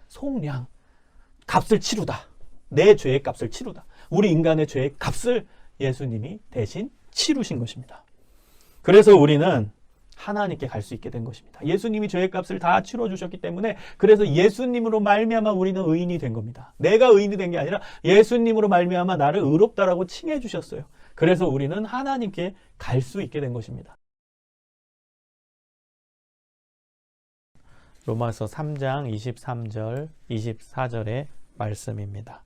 속량, 값을 치르다. 내 죄의 값을 치르다. 우리 인간의 죄의 값을 예수님이 대신 치르신 것입니다. 그래서 우리는 하나님께 갈 수 있게 된 것입니다. 예수님이 죄의 값을 다 치러주셨기 때문에, 그래서 예수님으로 말미암아 우리는 의인이 된 겁니다. 내가 의인이 된 게 아니라 예수님으로 말미암아 나를 의롭다라고 칭해 주셨어요. 그래서 우리는 하나님께 갈 수 있게 된 것입니다. 로마서 3장 23절, 24절의 말씀입니다.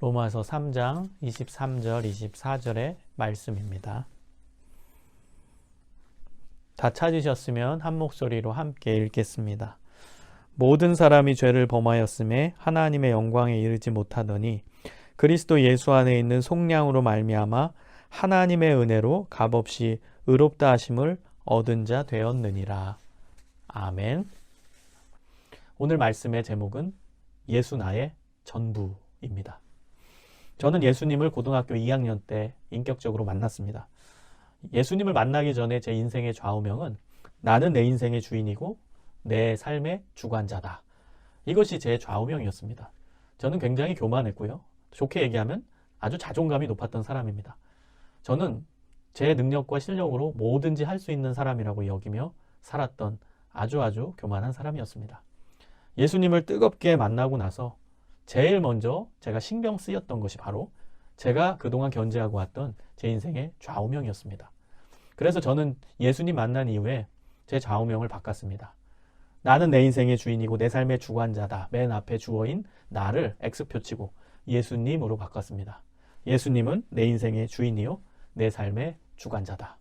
로마서 3장 23절, 24절의 말씀입니다. 다 찾으셨으면 한 목소리로 함께 읽겠습니다. 모든 사람이 죄를 범하였음에 하나님의 영광에 이르지 못하더니 그리스도 예수 안에 있는 속량으로 말미암아 하나님의 은혜로 값없이 의롭다 하심을 얻은 자 되었느니라. 아멘. 오늘 말씀의 제목은 예수 나의 전부입니다. 저는 예수님을 고등학교 2학년 때 인격적으로 만났습니다. 예수님을 만나기 전에 제 인생의 좌우명은 나는 내 인생의 주인이고 내 삶의 주관자다. 이것이 제 좌우명이었습니다. 저는 굉장히 교만했고요. 좋게 얘기하면 아주 자존감이 높았던 사람입니다. 저는 제 능력과 실력으로 뭐든지 할 수 있는 사람이라고 여기며 살았던 아주 교만한 사람이었습니다. 예수님을 뜨겁게 만나고 나서 제일 먼저 제가 신경 쓰였던 것이 바로 제가 그동안 견제하고 왔던 제 인생의 좌우명이었습니다. 그래서 저는 예수님 만난 이후에 제 좌우명을 바꿨습니다. 나는 내 인생의 주인이고 내 삶의 주관자다. 맨 앞에 주어인 나를 X표 치고 예수님으로 바꿨습니다. 예수님은 내 인생의 주인이요 내 삶의 주관자다.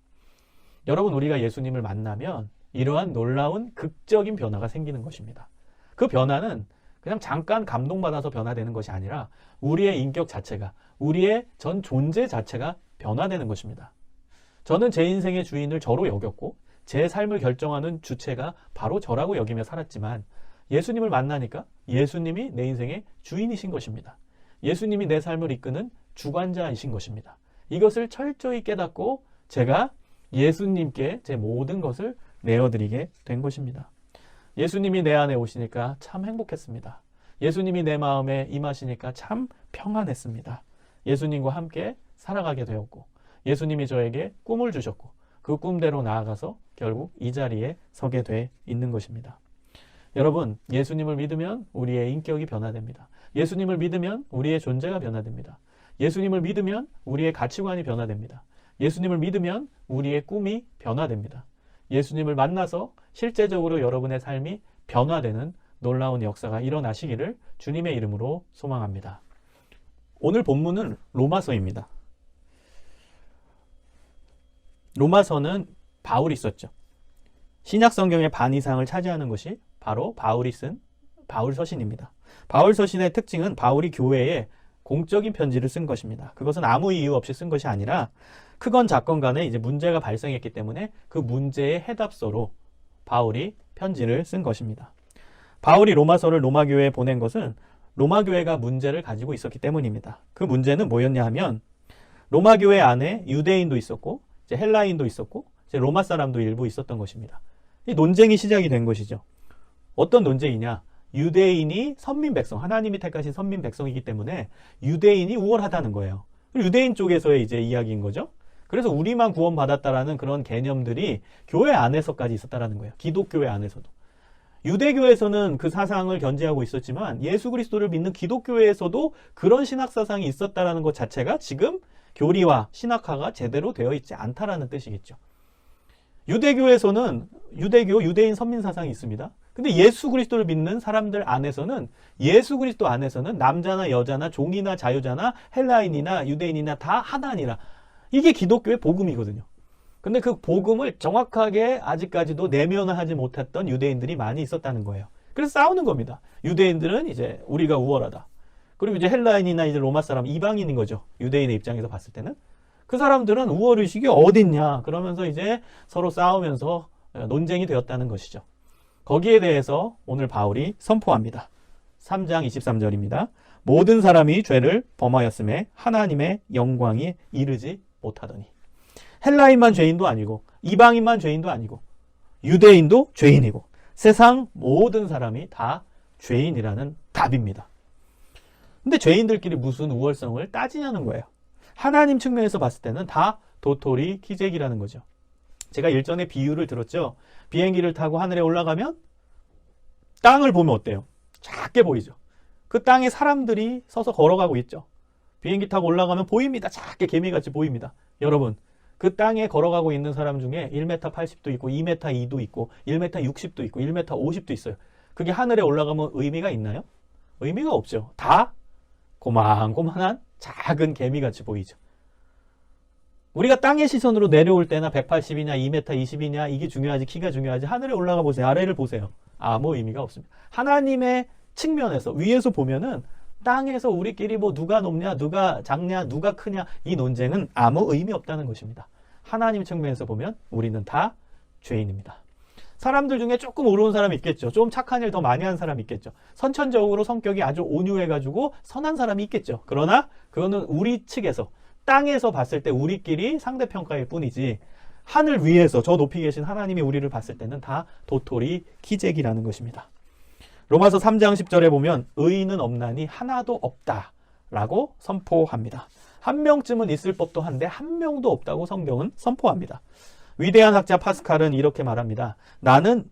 여러분, 우리가 예수님을 만나면 이러한 놀라운 극적인 변화가 생기는 것입니다. 그 변화는 그냥 잠깐 감동받아서 변화되는 것이 아니라 우리의 인격 자체가, 우리의 전 존재 자체가 변화되는 것입니다. 저는 제 인생의 주인을 저로 여겼고 제 삶을 결정하는 주체가 바로 저라고 여기며 살았지만 예수님을 만나니까 예수님이 내 인생의 주인이신 것입니다. 예수님이 내 삶을 이끄는 주관자이신 것입니다. 이것을 철저히 깨닫고 제가 예수님께 제 모든 것을 내어드리게 된 것입니다. 예수님이 내 안에 오시니까 참 행복했습니다. 예수님이 내 마음에 임하시니까 참 평안했습니다. 예수님과 함께 살아가게 되었고 예수님이 저에게 꿈을 주셨고 그 꿈대로 나아가서 결국 이 자리에 서게 돼 있는 것입니다. 여러분, 예수님을 믿으면 우리의 인격이 변화됩니다. 예수님을 믿으면 우리의 존재가 변화됩니다. 예수님을 믿으면 우리의 가치관이 변화됩니다. 예수님을 믿으면 우리의 꿈이 변화됩니다. 예수님을 만나서 실제적으로 여러분의 삶이 변화되는 놀라운 역사가 일어나시기를 주님의 이름으로 소망합니다. 오늘 본문은 로마서입니다. 로마서는 바울이 썼죠. 신약 성경의 반 이상을 차지하는 것이 바로 바울이 쓴 바울서신입니다. 바울서신의 특징은 바울이 교회에 공적인 편지를 쓴 것입니다. 그것은 아무 이유 없이 쓴 것이 아니라 크건 작건 간에 이제 문제가 발생했기 때문에 그 문제의 해답서로 바울이 편지를 쓴 것입니다. 바울이 로마서를 로마 교회에 보낸 것은 로마 교회가 문제를 가지고 있었기 때문입니다. 그 문제는 뭐였냐 하면 로마 교회 안에 유대인도 있었고 이제 헬라인도 있었고 이제 로마 사람도 일부 있었던 것입니다. 이 논쟁이 시작이 된 것이죠. 어떤 논쟁이냐? 유대인이 선민 백성, 하나님이 택하신 선민 백성이기 때문에 유대인이 우월하다는 거예요. 유대인 쪽에서의 이제 이야기인 거죠. 그래서 우리만 구원받았다라는 그런 개념들이 교회 안에서까지 있었다라는 거예요. 기독교회 안에서도. 유대교에서는 그 사상을 견지하고 있었지만 예수 그리스도를 믿는 기독교회에서도 그런 신학 사상이 있었다라는 것 자체가 지금 교리와 신학화가 제대로 되어 있지 않다라는 뜻이겠죠. 유대교에서는 유대인 선민 사상이 있습니다. 근데 예수 그리스도를 믿는 사람들 안에서는 예수 그리스도 안에서는 남자나 여자나 종이나 자유자나 헬라인이나 유대인이나 다 하나니라. 이게 기독교의 복음이거든요. 근데 그 복음을 정확하게 아직까지도 내면화하지 못했던 유대인들이 많이 있었다는 거예요. 그래서 싸우는 겁니다. 유대인들은 이제 우리가 우월하다. 그리고 이제 헬라인이나 이제 로마 사람, 이방인인 거죠. 유대인의 입장에서 봤을 때는. 그 사람들은 우월의식이 어딨냐. 그러면서 이제 서로 싸우면서 논쟁이 되었다는 것이죠. 거기에 대해서 오늘 바울이 선포합니다. 3장 23절입니다. 모든 사람이 죄를 범하였음에 하나님의 영광이 이르지 못하더니. 헬라인만 죄인도 아니고 이방인만 죄인도 아니고 유대인도 죄인이고 세상 모든 사람이 다 죄인이라는 답입니다. 근데 죄인들끼리 무슨 우월성을 따지냐는 거예요. 하나님 측면에서 봤을 때는 다 도토리 키재기라는 거죠. 제가 일전에 비유를 들었죠. 비행기를 타고 하늘에 올라가면 땅을 보면 어때요? 작게 보이죠. 그 땅에 사람들이 서서 걸어가고 있죠. 비행기 타고 올라가면 보입니다. 작게 개미같이 보입니다. 여러분, 그 땅에 걸어가고 있는 사람 중에 1m 80도 있고 2m 2도 있고 1m 60도 있고 1m 50도 있어요. 그게 하늘에 올라가면 의미가 있나요? 의미가 없죠. 다 고만고만한 작은 개미같이 보이죠. 우리가 땅의 시선으로 내려올 때나 180이냐 2m 20이냐 이게 중요하지, 키가 중요하지. 하늘에 올라가 보세요. 아래를 보세요. 아무 의미가 없습니다. 하나님의 측면에서 위에서 보면은 땅에서 우리끼리 뭐 누가 높냐, 누가 작냐, 누가 크냐 이 논쟁은 아무 의미 없다는 것입니다. 하나님 측면에서 보면 우리는 다 죄인입니다. 사람들 중에 조금 어려운 사람이 있겠죠. 좀 착한 일 더 많이 한 사람이 있겠죠. 선천적으로 성격이 아주 온유해가지고 선한 사람이 있겠죠. 그러나 그거는 우리 측에서, 땅에서 봤을 때 우리끼리 상대평가일 뿐이지, 하늘 위에서 저 높이 계신 하나님이 우리를 봤을 때는 다 도토리 키재기라는 것입니다. 로마서 3장 10절에 보면 의인은 없나니 하나도 없다라고 선포합니다. 한 명쯤은 있을 법도 한데 한 명도 없다고 성경은 선포합니다. 위대한 학자 파스칼은 이렇게 말합니다. 나는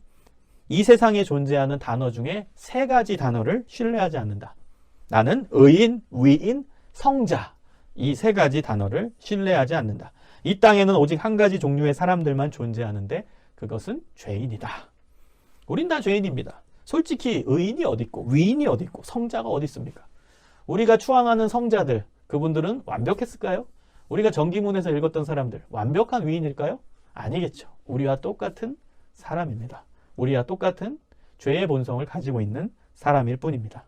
이 세상에 존재하는 단어 중에 세 가지 단어를 신뢰하지 않는다. 나는 의인, 위인, 성자, 이 세 가지 단어를 신뢰하지 않는다. 이 땅에는 오직 한 가지 종류의 사람들만 존재하는데 그것은 죄인이다. 우린 다 죄인입니다. 솔직히 의인이 어디 있고 위인이 어디 있고 성자가 어디 있습니까? 우리가 추앙하는 성자들, 그분들은 완벽했을까요? 우리가 정기문에서 읽었던 사람들 완벽한 위인일까요? 아니겠죠. 우리와 똑같은 사람입니다. 우리와 똑같은 죄의 본성을 가지고 있는 사람일 뿐입니다.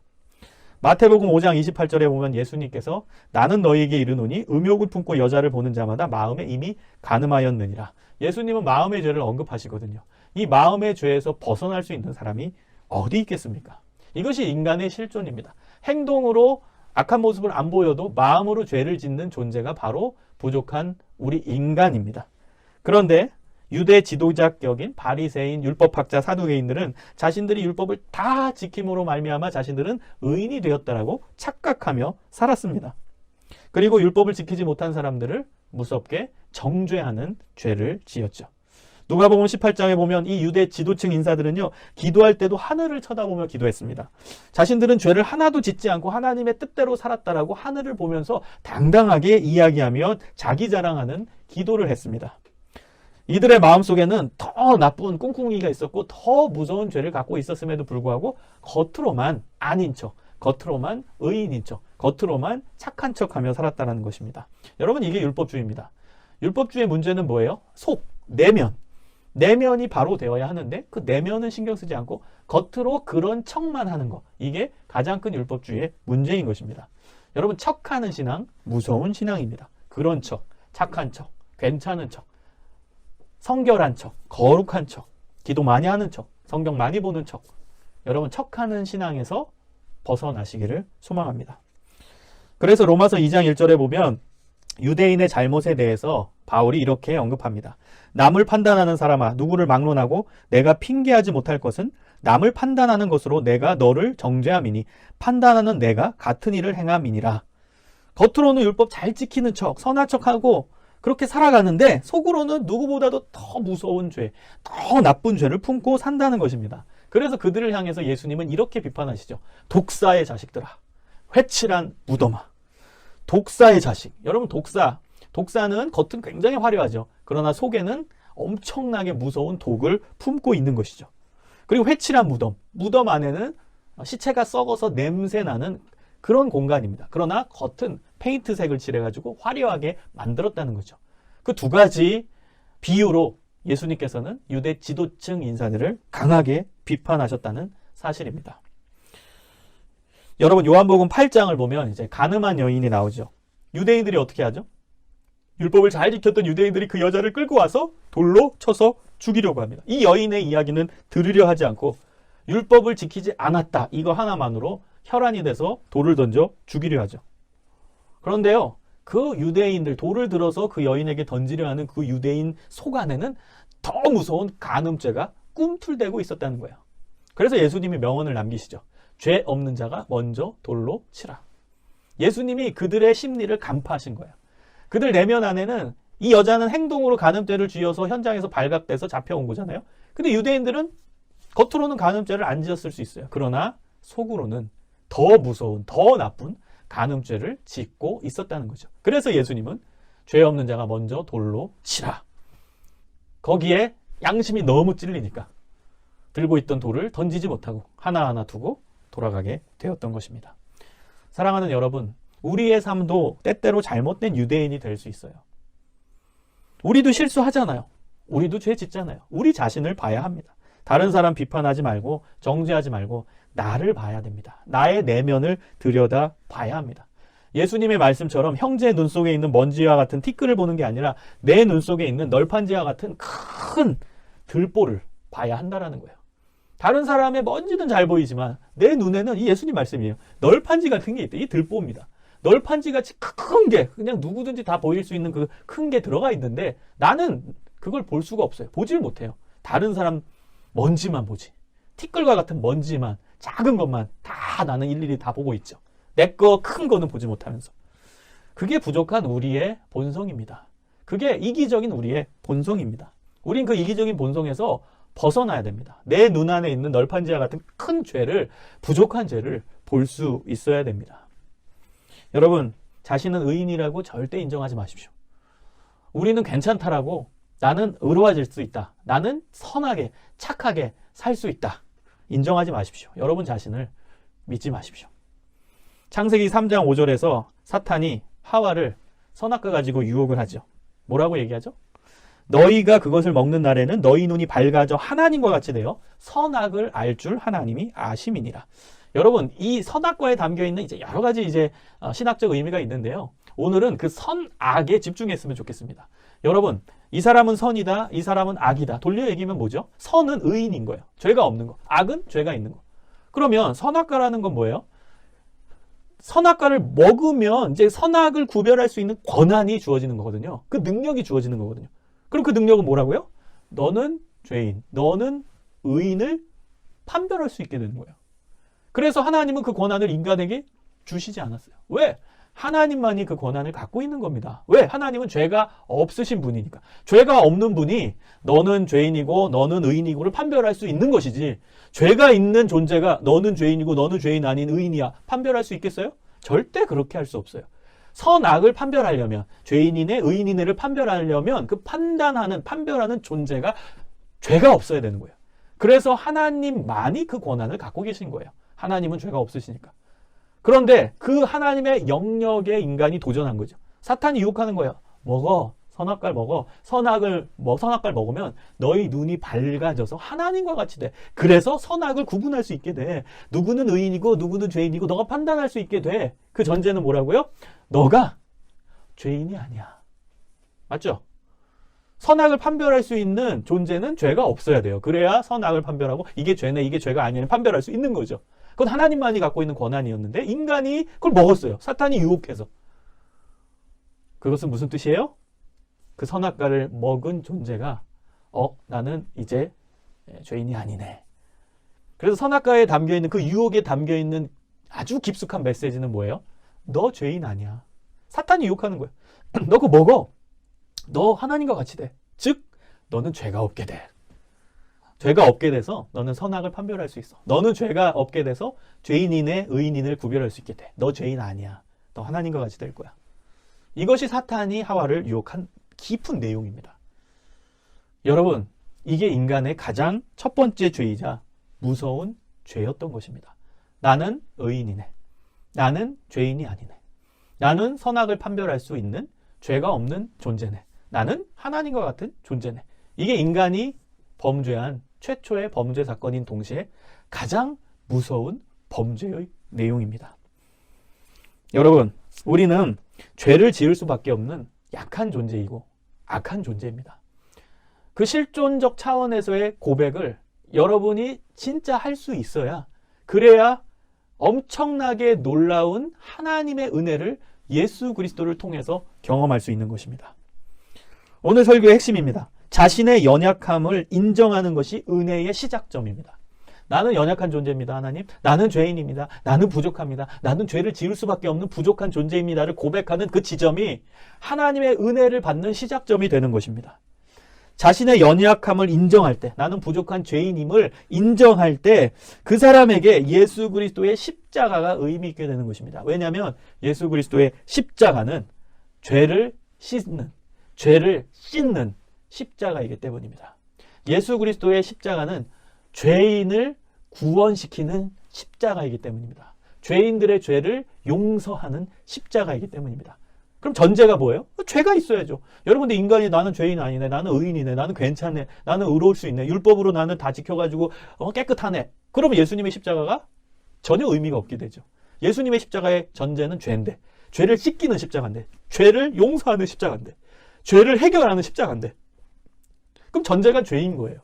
마태복음 5장 28절에 보면 예수님께서 나는 너희에게 이르노니 음욕을 품고 여자를 보는 자마다 마음에 이미 간음하였느니라. 예수님은 마음의 죄를 언급하시거든요. 이 마음의 죄에서 벗어날 수 있는 사람이 어디 있겠습니까? 이것이 인간의 실존입니다. 행동으로 악한 모습을 안 보여도 마음으로 죄를 짓는 존재가 바로 부족한 우리 인간입니다. 그런데 유대 지도자격인 바리새인, 율법학자, 사두개인들은 자신들이 율법을 다 지킴으로 말미암아 자신들은 의인이 되었다라고 착각하며 살았습니다. 그리고 율법을 지키지 못한 사람들을 무섭게 정죄하는 죄를 지었죠. 누가복음 18장에 보면 이 유대 지도층 인사들은요, 기도할 때도 하늘을 쳐다보며 기도했습니다. 자신들은 죄를 하나도 짓지 않고 하나님의 뜻대로 살았다라고 하늘을 보면서 당당하게 이야기하며 자기 자랑하는 기도를 했습니다. 이들의 마음속에는 더 나쁜 꿍꿍이가 있었고 더 무서운 죄를 갖고 있었음에도 불구하고 겉으로만 아닌 척, 겉으로만 의인인 척, 겉으로만 착한 척하며 살았다는 것입니다. 여러분, 이게 율법주의입니다. 율법주의의 문제는 뭐예요? 속, 내면. 내면이 바로 되어야 하는데 그 내면은 신경 쓰지 않고 겉으로 그런 척만 하는 거. 이게 가장 큰 율법주의의 문제인 것입니다. 여러분, 척하는 신앙, 무서운 신앙입니다. 그런 척, 착한 척, 괜찮은 척, 성결한 척, 거룩한 척, 기도 많이 하는 척, 성경 많이 보는 척. 여러분, 척하는 신앙에서 벗어나시기를 소망합니다. 그래서 로마서 2장 1절에 보면 유대인의 잘못에 대해서 바울이 이렇게 언급합니다. 남을 판단하는 사람아, 누구를 막론하고 내가 핑계하지 못할 것은 남을 판단하는 것으로 내가 너를 정죄함이니 판단하는 내가 같은 일을 행함이니라. 겉으로는 율법 잘 지키는 척, 선한 척하고 그렇게 살아가는데 속으로는 누구보다도 더 무서운 죄, 더 나쁜 죄를 품고 산다는 것입니다. 그래서 그들을 향해서 예수님은 이렇게 비판하시죠. 독사의 자식들아, 회칠한 무덤아. 독사의 자식. 여러분, 독사는 겉은 굉장히 화려하죠. 그러나 속에는 엄청나게 무서운 독을 품고 있는 것이죠. 그리고 회칠한 무덤 안에는 시체가 썩어서 냄새나는 그런 공간입니다. 그러나 겉은 페인트색을 칠해가지고 화려하게 만들었다는 거죠. 그 두 가지 비유로 예수님께서는 유대 지도층 인사들을 강하게 비판하셨다는 사실입니다. 여러분, 요한복음 8장을 보면 이제 간음한 여인이 나오죠. 유대인들이 어떻게 하죠? 율법을 잘 지켰던 유대인들이 그 여자를 끌고 와서 돌로 쳐서 죽이려고 합니다. 이 여인의 이야기는 들으려 하지 않고 율법을 지키지 않았다, 이거 하나만으로 혈안이 돼서 돌을 던져 죽이려 하죠. 그런데요, 그 유대인들, 돌을 들어서 그 여인에게 던지려 하는 그 유대인 속 안에는 더 무서운 간음죄가 꿈틀대고 있었다는 거예요. 그래서 예수님이 명언을 남기시죠. 죄 없는 자가 먼저 돌로 치라. 예수님이 그들의 심리를 간파하신 거예요. 그들 내면 안에는 이 여자는 행동으로 간음죄를 쥐어서 현장에서 발각돼서 잡혀온 거잖아요. 근데 유대인들은 겉으로는 간음죄를 안 지었을 수 있어요. 그러나 속으로는 더 무서운, 더 나쁜 간음죄를 짓고 있었다는 거죠. 그래서 예수님은 죄 없는 자가 먼저 돌로 치라. 거기에 양심이 너무 찔리니까 들고 있던 돌을 던지지 못하고 하나하나 두고 돌아가게 되었던 것입니다. 사랑하는 여러분, 우리의 삶도 때때로 잘못된 유대인이 될 수 있어요. 우리도 실수하잖아요. 우리도 죄 짓잖아요. 우리 자신을 봐야 합니다. 다른 사람 비판하지 말고 정죄하지 말고 나를 봐야 됩니다. 나의 내면을 들여다 봐야 합니다. 예수님의 말씀처럼 형제의 눈 속에 있는 먼지와 같은 티끌을 보는 게 아니라 내 눈 속에 있는 널판지와 같은 큰 들보를 봐야 한다라는 거예요. 다른 사람의 먼지는 잘 보이지만 내 눈에는 이 예수님 말씀이에요. 널판지 같은 게 있다. 이 들보입니다. 널판지 같이 큰 게 그냥 누구든지 다 보일 수 있는 그 큰 게 들어가 있는데 나는 그걸 볼 수가 없어요. 보질 못해요. 다른 사람 먼지만 보지. 티끌과 같은 먼지만, 작은 것만 다 나는 일일이 다 보고 있죠. 내 거 큰 거는 보지 못하면서. 그게 부족한 우리의 본성입니다. 그게 이기적인 우리의 본성입니다. 우린 그 이기적인 본성에서 벗어나야 됩니다. 내 눈 안에 있는 널판지와 같은 큰 죄를, 부족한 죄를 볼 수 있어야 됩니다. 여러분, 자신은 의인이라고 절대 인정하지 마십시오. 우리는 괜찮다라고, 나는 의로워질 수 있다, 나는 선하게, 착하게 살 수 있다, 인정하지 마십시오. 여러분 자신을 믿지 마십시오. 창세기 3장 5절에서 사탄이 하와를 선악과 가지고 유혹을 하죠. 뭐라고 얘기하죠? 너희가 그것을 먹는 날에는 너희 눈이 밝아져 하나님과 같이 되어 선악을 알 줄 하나님이 아심이니라. 여러분, 이 선악과에 담겨 있는 이제 여러 가지 이제 신학적 의미가 있는데요. 오늘은 그 선악에 집중했으면 좋겠습니다. 여러분, 이 사람은 선이다, 이 사람은 악이다. 돌려 얘기하면 뭐죠? 선은 의인인 거예요. 죄가 없는 거. 악은 죄가 있는 거. 그러면 선악과라는 건 뭐예요? 선악과를 먹으면 이제 선악을 구별할 수 있는 권한이 주어지는 거거든요. 그 능력이 주어지는 거거든요. 그럼 그 능력은 뭐라고요? 너는 죄인, 너는 의인을 판별할 수 있게 되는 거예요. 그래서 하나님은 그 권한을 인간에게 주시지 않았어요. 왜? 하나님만이 그 권한을 갖고 있는 겁니다. 왜? 하나님은 죄가 없으신 분이니까. 죄가 없는 분이 너는 죄인이고 너는 의인이고를 판별할 수 있는 것이지, 죄가 있는 존재가 너는 죄인이고 너는 죄인 아닌 의인이야 판별할 수 있겠어요? 절대 그렇게 할 수 없어요. 선악을 판별하려면, 죄인이네 의인이네를 판별하려면 그 판별하는 존재가 죄가 없어야 되는 거예요. 그래서 하나님만이 그 권한을 갖고 계신 거예요. 하나님은 죄가 없으시니까. 그런데 그 하나님의 영역에 인간이 도전한 거죠. 사탄이 유혹하는 거예요. 먹어. 선악과를 먹어. 선악과를 먹으면 너희 눈이 밝아져서 하나님과 같이 돼. 그래서 선악을 구분할 수 있게 돼. 누구는 의인이고 누구는 죄인이고 너가 판단할 수 있게 돼. 그 전제는 뭐라고요? 너가 죄인이 아니야. 맞죠? 선악을 판별할 수 있는 존재는 죄가 없어야 돼요. 그래야 선악을 판별하고 이게 죄네, 이게 죄가 아니네 판별할 수 있는 거죠. 그건 하나님만이 갖고 있는 권한이었는데 인간이 그걸 먹었어요. 사탄이 유혹해서. 그것은 무슨 뜻이에요? 그 선악과를 먹은 존재가 나는 이제 죄인이 아니네. 그래서 선악과에 담겨있는 그 유혹에 담겨있는 아주 깊숙한 메시지는 뭐예요? 너 죄인 아니야. 사탄이 유혹하는 거예요. 너 그거 먹어. 너 하나님과 같이 돼. 즉 너는 죄가 없게 돼. 죄가 없게 돼서 너는 선악을 판별할 수 있어. 너는 죄가 없게 돼서 죄인이네 의인인을 구별할 수 있게 돼. 너 죄인 아니야. 너 하나님과 같이 될 거야. 이것이 사탄이 하와를 유혹한 깊은 내용입니다. 여러분, 이게 인간의 가장 첫 번째 죄이자 무서운 죄였던 것입니다. 나는 의인이네. 나는 죄인이 아니네. 나는 선악을 판별할 수 있는 죄가 없는 존재네. 나는 하나님과 같은 존재네. 이게 인간이 범죄한 최초의 범죄 사건인 동시에 가장 무서운 범죄의 내용입니다. 여러분, 우리는 죄를 지을 수밖에 없는 약한 존재이고 악한 존재입니다. 그 실존적 차원에서의 고백을 여러분이 진짜 할 수 있어야, 그래야 엄청나게 놀라운 하나님의 은혜를 예수 그리스도를 통해서 경험할 수 있는 것입니다. 오늘 설교의 핵심입니다. 자신의 연약함을 인정하는 것이 은혜의 시작점입니다. 나는 연약한 존재입니다, 하나님. 나는 죄인입니다. 나는 부족합니다. 나는 죄를 지을 수밖에 없는 부족한 존재입니다를 고백하는 그 지점이 하나님의 은혜를 받는 시작점이 되는 것입니다. 자신의 연약함을 인정할 때, 나는 부족한 죄인임을 인정할 때 그 사람에게 예수 그리스도의 십자가가 의미 있게 되는 것입니다. 왜냐하면 예수 그리스도의 십자가는 죄를 씻는, 죄를 씻는 십자가이기 때문입니다. 예수 그리스도의 십자가는 죄인을 구원시키는 십자가이기 때문입니다. 죄인들의 죄를 용서하는 십자가이기 때문입니다. 그럼 전제가 뭐예요? 죄가 있어야죠. 여러분들 인간이 나는 죄인 아니네, 나는 의인이네, 나는 괜찮네, 나는 의로울 수 있네, 율법으로 나는 다 지켜가지고 깨끗하네. 그러면 예수님의 십자가가 전혀 의미가 없게 되죠. 예수님의 십자가의 전제는 죄인데, 죄를 씻기는 십자가인데, 죄를 용서하는 십자가인데, 죄를 해결하는 십자가인데, 그럼 전제가 죄인 거예요.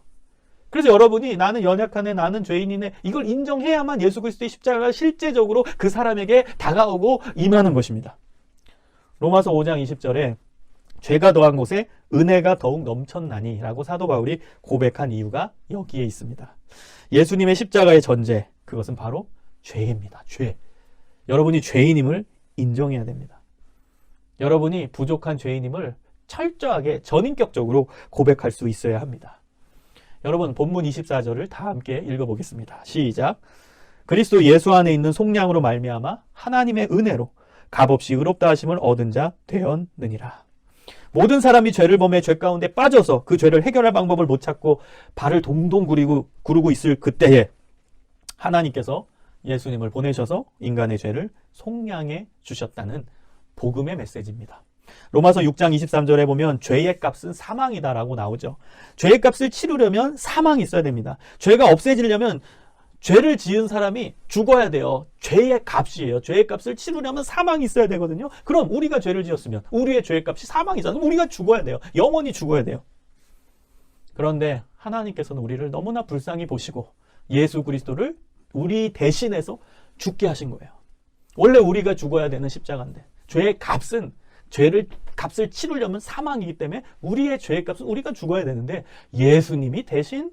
그래서 여러분이 나는 연약하네, 나는 죄인이네, 이걸 인정해야만 예수 그리스도의 십자가가 실제적으로 그 사람에게 다가오고 임하는 것입니다. 로마서 5장 20절에 죄가 더한 곳에 은혜가 더욱 넘쳤나니 라고 사도 바울이 고백한 이유가 여기에 있습니다. 예수님의 십자가의 전제, 그것은 바로 죄입니다. 죄. 여러분이 죄인임을 인정해야 됩니다. 여러분이 부족한 죄인임을 철저하게 전인격적으로 고백할 수 있어야 합니다. 여러분, 본문 24절을 다 함께 읽어보겠습니다. 시작. 그리스도 예수 안에 있는 속량으로 말미암아 하나님의 은혜로 값없이 의롭다 하심을 얻은 자 되었느니라. 모든 사람이 죄를 범해 죄 가운데 빠져서 그 죄를 해결할 방법을 못 찾고 발을 동동 구르고 있을 그때에 하나님께서 예수님을 보내셔서 인간의 죄를 속량해 주셨다는 복음의 메시지입니다. 로마서 6장 23절에 보면 죄의 값은 사망이다라고 나오죠. 죄의 값을 치르려면 사망이 있어야 됩니다. 죄가 없어지려면 죄를 지은 사람이 죽어야 돼요. 죄의 값이에요. 죄의 값을 치르려면 사망이 있어야 되거든요. 그럼 우리가 죄를 지었으면 우리의 죄의 값이 사망이잖아요. 우리가 죽어야 돼요. 영원히 죽어야 돼요. 그런데 하나님께서는 우리를 너무나 불쌍히 보시고 예수 그리스도를 우리 대신해서 죽게 하신 거예요. 원래 우리가 죽어야 되는 십자가인데 죄의 값은 죄를 값을 치르려면 사망이기 때문에 우리의 죄의 값은 우리가 죽어야 되는데 예수님이 대신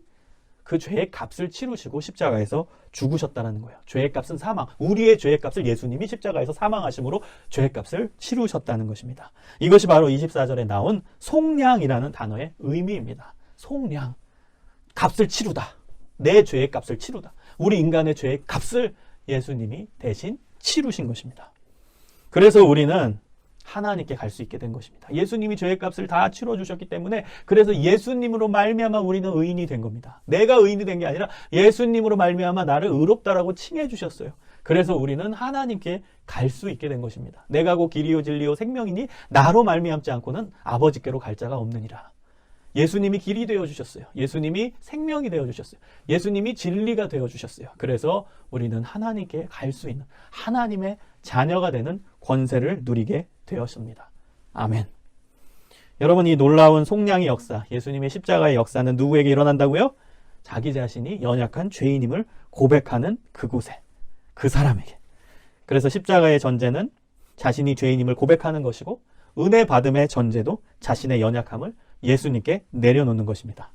그 죄의 값을 치르시고 십자가에서 죽으셨다는 거예요. 죄의 값은 사망. 우리의 죄의 값을 예수님이 십자가에서 사망하심으로 죄의 값을 치르셨다는 것입니다. 이것이 바로 24절에 나온 속량이라는 단어의 의미입니다. 속량. 값을 치르다. 내 죄의 값을 치르다. 우리 인간의 죄의 값을 예수님이 대신 치르신 것입니다. 그래서 우리는 하나님께 갈 수 있게 된 것입니다. 예수님이 죄의 값을 다 치러주셨기 때문에 그래서 예수님으로 말미암아 우리는 의인이 된 겁니다. 내가 의인이 된 게 아니라 예수님으로 말미암아 나를 의롭다라고 칭해 주셨어요. 그래서 우리는 하나님께 갈 수 있게 된 것입니다. 내가 곧 길이요 진리요 생명이니 나로 말미암지 않고는 아버지께로 갈 자가 없느니라. 예수님이 길이 되어주셨어요. 예수님이 생명이 되어주셨어요. 예수님이 진리가 되어주셨어요. 그래서 우리는 하나님께 갈 수 있는 하나님의 자녀가 되는 권세를 누리게 되었습니다. 아멘. 여러분, 이 놀라운 속량의 역사, 예수님의 십자가의 역사는 누구에게 일어난다고요? 자기 자신이 연약한 죄인임을 고백하는 그곳에, 그 사람에게. 그래서 십자가의 전제는 자신이 죄인임을 고백하는 것이고 은혜 받음의 전제도 자신의 연약함을 예수님께 내려놓는 것입니다.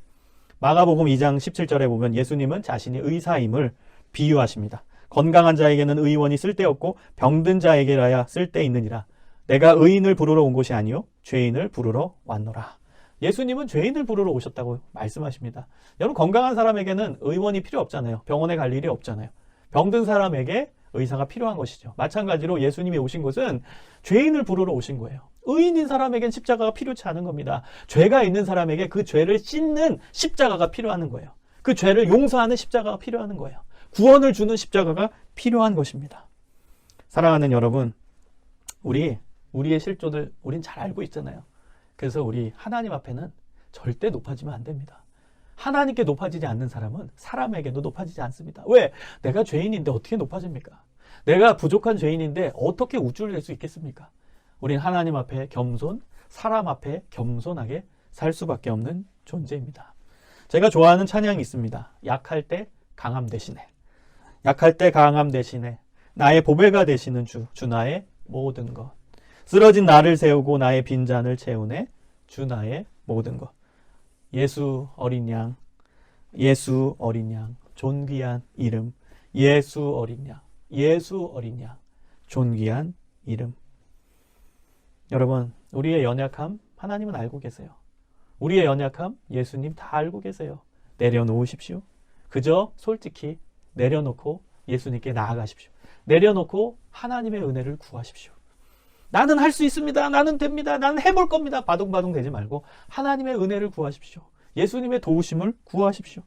마가복음 2장 17절에 보면 예수님은 자신이 의사임을 비유하십니다. 건강한 자에게는 의원이 쓸데없고 병든 자에게라야 쓸데있느니라. 내가 의인을 부르러 온 것이 아니요 죄인을 부르러 왔노라. 예수님은 죄인을 부르러 오셨다고 말씀하십니다. 여러분, 건강한 사람에게는 의원이 필요 없잖아요. 병원에 갈 일이 없잖아요. 병든 사람에게 의사가 필요한 것이죠. 마찬가지로 예수님이 오신 것은 죄인을 부르러 오신 거예요. 의인인 사람에겐 십자가가 필요치 않은 겁니다. 죄가 있는 사람에게 그 죄를 씻는 십자가가 필요한 거예요. 그 죄를 용서하는 십자가가 필요한 거예요. 구원을 주는 십자가가 필요한 것입니다. 사랑하는 여러분, 우리의 실존을 우린 잘 알고 있잖아요. 그래서 우리 하나님 앞에는 절대 높아지면 안 됩니다. 하나님께 높아지지 않는 사람은 사람에게도 높아지지 않습니다. 왜? 내가 죄인인데 어떻게 높아집니까? 내가 부족한 죄인인데 어떻게 우쭐 낼 수 있겠습니까? 우린 하나님 앞에 겸손, 사람 앞에 겸손하게 살 수밖에 없는 존재입니다. 제가 좋아하는 찬양이 있습니다. 약할 때 강함 대신에, 약할 때 강함 대신에 나의 보배가 되시는 주 나의 모든 것. 쓰러진 나를 세우고 나의 빈잔을 채우네 주 나의 모든 것. 예수 어린 양, 예수 어린 양, 존귀한 이름, 예수 어린 양, 예수 어린 양, 존귀한 이름. 여러분, 우리의 연약함 하나님은 알고 계세요. 우리의 연약함 예수님 다 알고 계세요. 내려놓으십시오. 그저 솔직히 내려놓고 예수님께 나아가십시오. 내려놓고 하나님의 은혜를 구하십시오. 나는 할 수 있습니다. 나는 됩니다. 나는 해볼 겁니다. 바둥바둥 되지 말고 하나님의 은혜를 구하십시오. 예수님의 도우심을 구하십시오.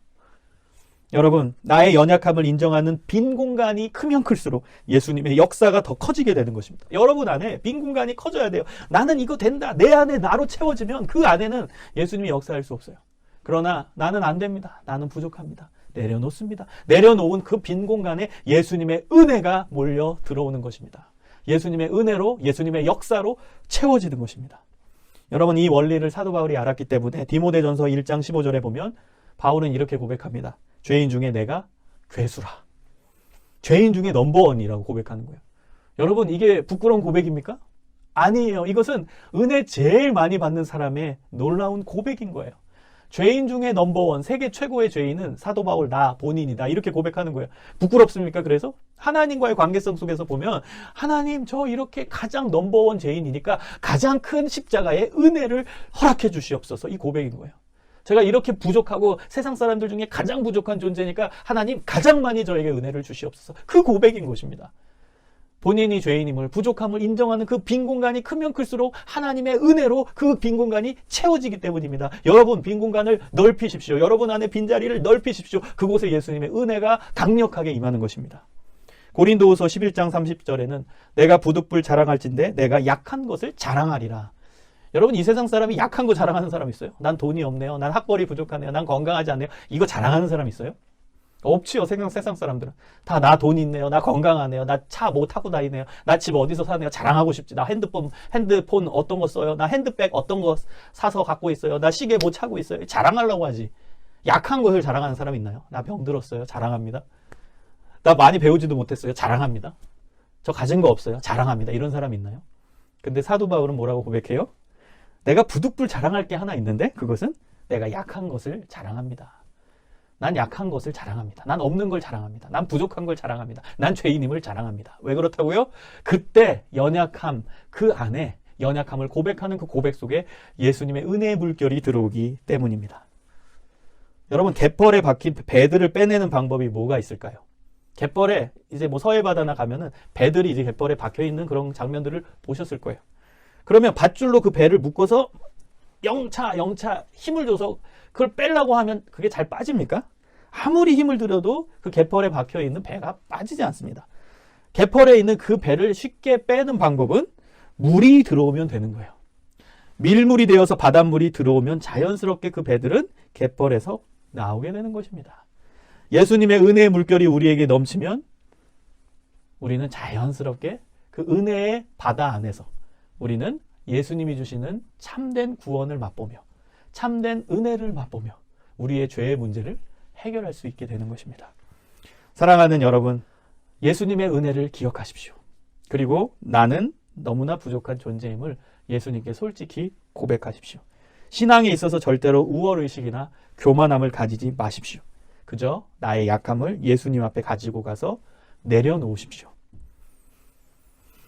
여러분, 나의 연약함을 인정하는 빈 공간이 크면 클수록 예수님의 역사가 더 커지게 되는 것입니다. 여러분 안에 빈 공간이 커져야 돼요. 나는 이거 된다. 내 안에 나로 채워지면 그 안에는 예수님이 역사할 수 없어요. 그러나 나는 안 됩니다. 나는 부족합니다. 내려놓습니다. 내려놓은 그 빈 공간에 예수님의 은혜가 몰려 들어오는 것입니다. 예수님의 은혜로, 예수님의 역사로 채워지는 것입니다. 여러분, 이 원리를 사도 바울이 알았기 때문에 디모데전서 1장 15절에 보면 바울은 이렇게 고백합니다. 죄인 중에 내가 괴수라. 죄인 중에 넘버원이라고 고백하는 거예요. 여러분, 이게 부끄러운 고백입니까? 아니에요. 이것은 은혜 제일 많이 받는 사람의 놀라운 고백인 거예요. 죄인 중에 넘버원, 세계 최고의 죄인은 사도 바울 나 본인이다. 이렇게 고백하는 거예요. 부끄럽습니까? 그래서 하나님과의 관계성 속에서 보면 하나님 저 이렇게 가장 넘버원 죄인이니까 가장 큰 십자가의 은혜를 허락해 주시옵소서. 이 고백인 거예요. 제가 이렇게 부족하고 세상 사람들 중에 가장 부족한 존재니까 하나님 가장 많이 저에게 은혜를 주시옵소서. 그 고백인 것입니다. 본인이 죄인임을, 부족함을 인정하는 그 빈 공간이 크면 클수록 하나님의 은혜로 그 빈 공간이 채워지기 때문입니다. 여러분, 빈 공간을 넓히십시오. 여러분 안에 빈자리를 넓히십시오. 그곳에 예수님의 은혜가 강력하게 임하는 것입니다. 고린도후서 11장 30절에는 내가 부득불 자랑할진대 내가 약한 것을 자랑하리라. 여러분, 이 세상 사람이 약한 거 자랑하는 사람 있어요? 난 돈이 없네요. 난 학벌이 부족하네요. 난 건강하지 않네요. 이거 자랑하는 사람 있어요? 없지요. 세상 사람들은 다 나 돈 있네요. 나 건강하네요. 나 차 뭐 타고 다니네요. 나 집 어디서 사네요. 자랑하고 싶지. 나 핸드폰 어떤 거 써요. 나 핸드백 어떤 거 사서 갖고 있어요. 나 시계 뭐 차고 있어요. 자랑하려고 하지. 약한 것을 자랑하는 사람 있나요? 나 병들었어요. 자랑합니다. 나 많이 배우지도 못했어요. 자랑합니다. 저 가진 거 없어요. 자랑합니다. 이런 사람 있나요? 근데 사도 바울은 뭐라고 고백해요? 내가 부득불 자랑할 게 하나 있는데 그것은 내가 약한 것을 자랑합니다. 난 약한 것을 자랑합니다. 난 없는 걸 자랑합니다. 난 부족한 걸 자랑합니다. 난 죄인임을 자랑합니다. 왜 그렇다고요? 그때 연약함, 그 안에 연약함을 고백하는 그 고백 속에 예수님의 은혜의 물결이 들어오기 때문입니다. 여러분, 갯벌에 박힌 배들을 빼내는 방법이 뭐가 있을까요? 갯벌에 이제 뭐 서해 바다나 가면은 배들이 이제 갯벌에 박혀 있는 그런 장면들을 보셨을 거예요. 그러면 밧줄로 그 배를 묶어서 영차 힘을 줘서 그걸 빼려고 하면 그게 잘 빠집니까? 아무리 힘을 들여도 그 갯벌에 박혀 있는 배가 빠지지 않습니다. 갯벌에 있는 그 배를 쉽게 빼는 방법은 물이 들어오면 되는 거예요. 밀물이 되어서 바닷물이 들어오면 자연스럽게 그 배들은 갯벌에서 나오게 되는 것입니다. 예수님의 은혜의 물결이 우리에게 넘치면 우리는 자연스럽게 그 은혜의 바다 안에서 우리는 예수님이 주시는 참된 구원을 맛보며 참된 은혜를 맛보며 우리의 죄의 문제를 해결할 수 있게 되는 것입니다. 사랑하는 여러분, 예수님의 은혜를 기억하십시오. 그리고 나는 너무나 부족한 존재임을 예수님께 솔직히 고백하십시오. 신앙에 있어서 절대로 우월의식이나 교만함을 가지지 마십시오. 그저 나의 약함을 예수님 앞에 가지고 가서 내려놓으십시오.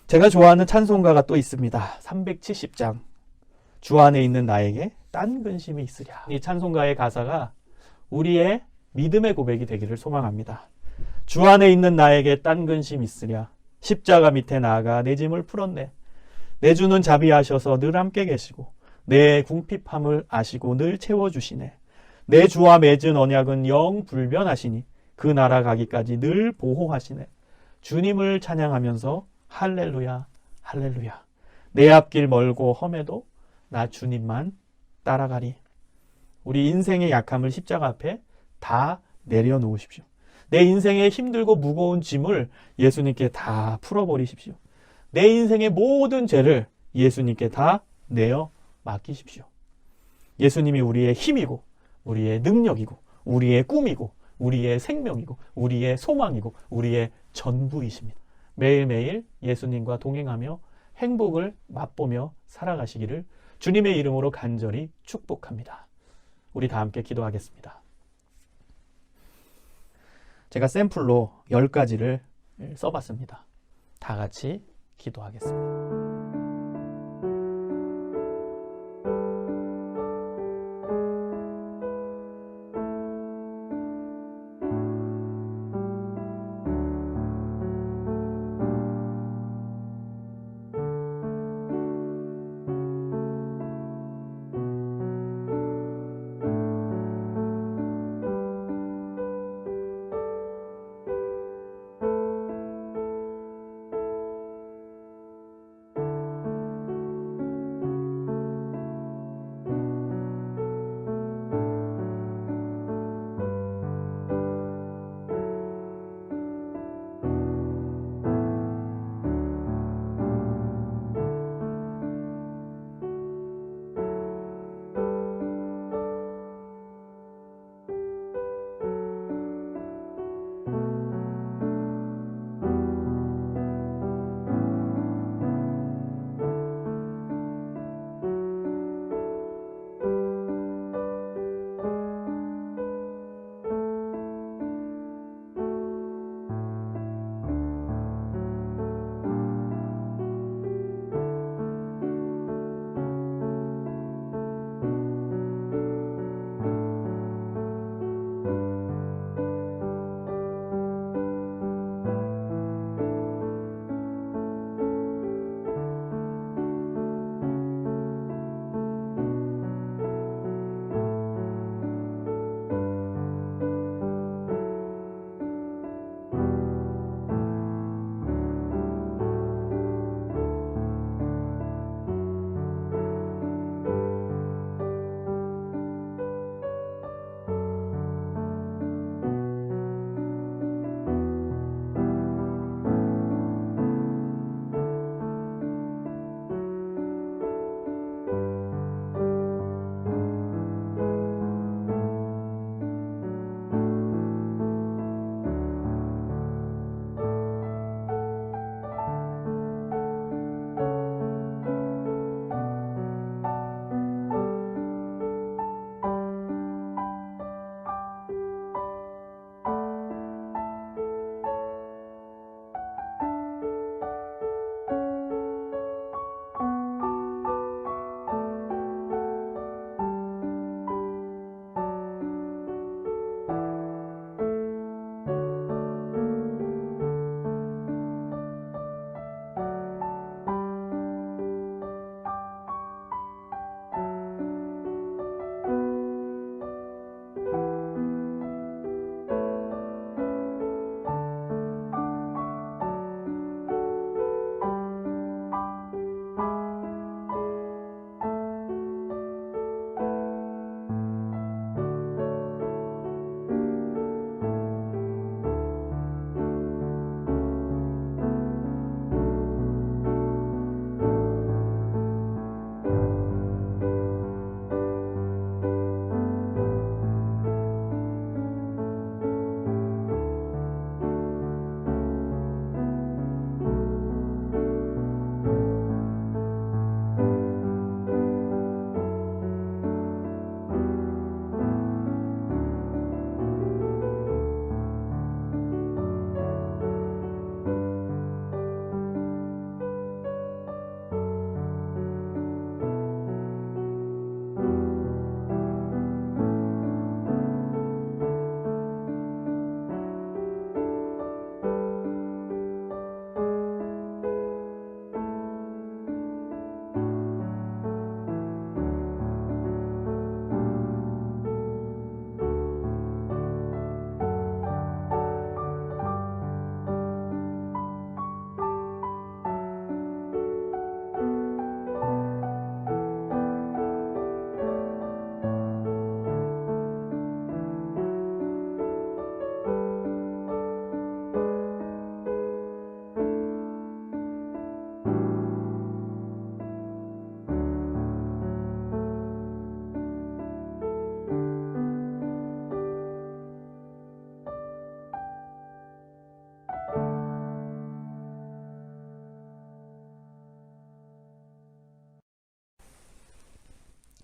제가 좋아하는 찬송가가 또 있습니다. 370장. 주 안에 있는 나에게 딴 근심이 있으랴. 이 찬송가의 가사가 우리의 믿음의 고백이 되기를 소망합니다. 주 안에 있는 나에게 딴 근심 있으랴. 십자가 밑에 나아가 내 짐을 풀었네. 내 주는 자비하셔서 늘 함께 계시고 내 궁핍함을 아시고 늘 채워주시네. 내 주와 맺은 언약은 영 불변하시니 그 나라 가기까지 늘 보호하시네. 주님을 찬양하면서 할렐루야 할렐루야. 내 앞길 멀고 험해도 나 주님만 따라가리. 우리 인생의 약함을 십자가 앞에 다 내려놓으십시오. 내 인생의 힘들고 무거운 짐을 예수님께 다 풀어버리십시오. 내 인생의 모든 죄를 예수님께 다 내어 맡기십시오. 예수님이 우리의 힘이고 우리의 능력이고 우리의 꿈이고 우리의 생명이고 우리의 소망이고 우리의 전부이십니다. 매일매일 예수님과 동행하며 행복을 맛보며 살아가시기를 주님의 이름으로 간절히 축복합니다. 우리 다 함께 기도하겠습니다. 제가 샘플로 10가지를 써봤습니다. 다 같이 기도하겠습니다.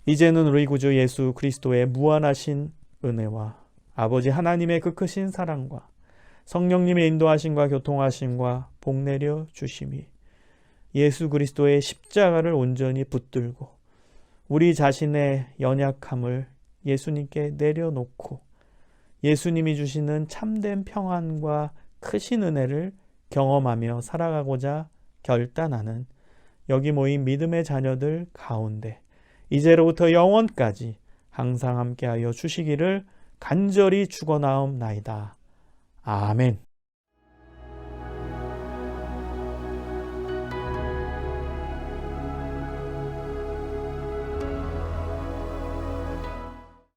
이제는 우리 구주 예수 그리스도의 무한하신 은혜와 아버지 하나님의 그 크신 사랑과 성령님의 인도하심과 교통하심과 복 내려 주심이 예수 그리스도의 십자가를 온전히 붙들고 우리 자신의 연약함을 예수님께 내려놓고 예수님이 주시는 참된 평안과 크신 은혜를 경험하며 살아가고자 결단하는 여기 모인 믿음의 자녀들 가운데 이제로부터 영원까지 항상 함께하여 주시기를 간절히 축원하옵나이다. 아멘.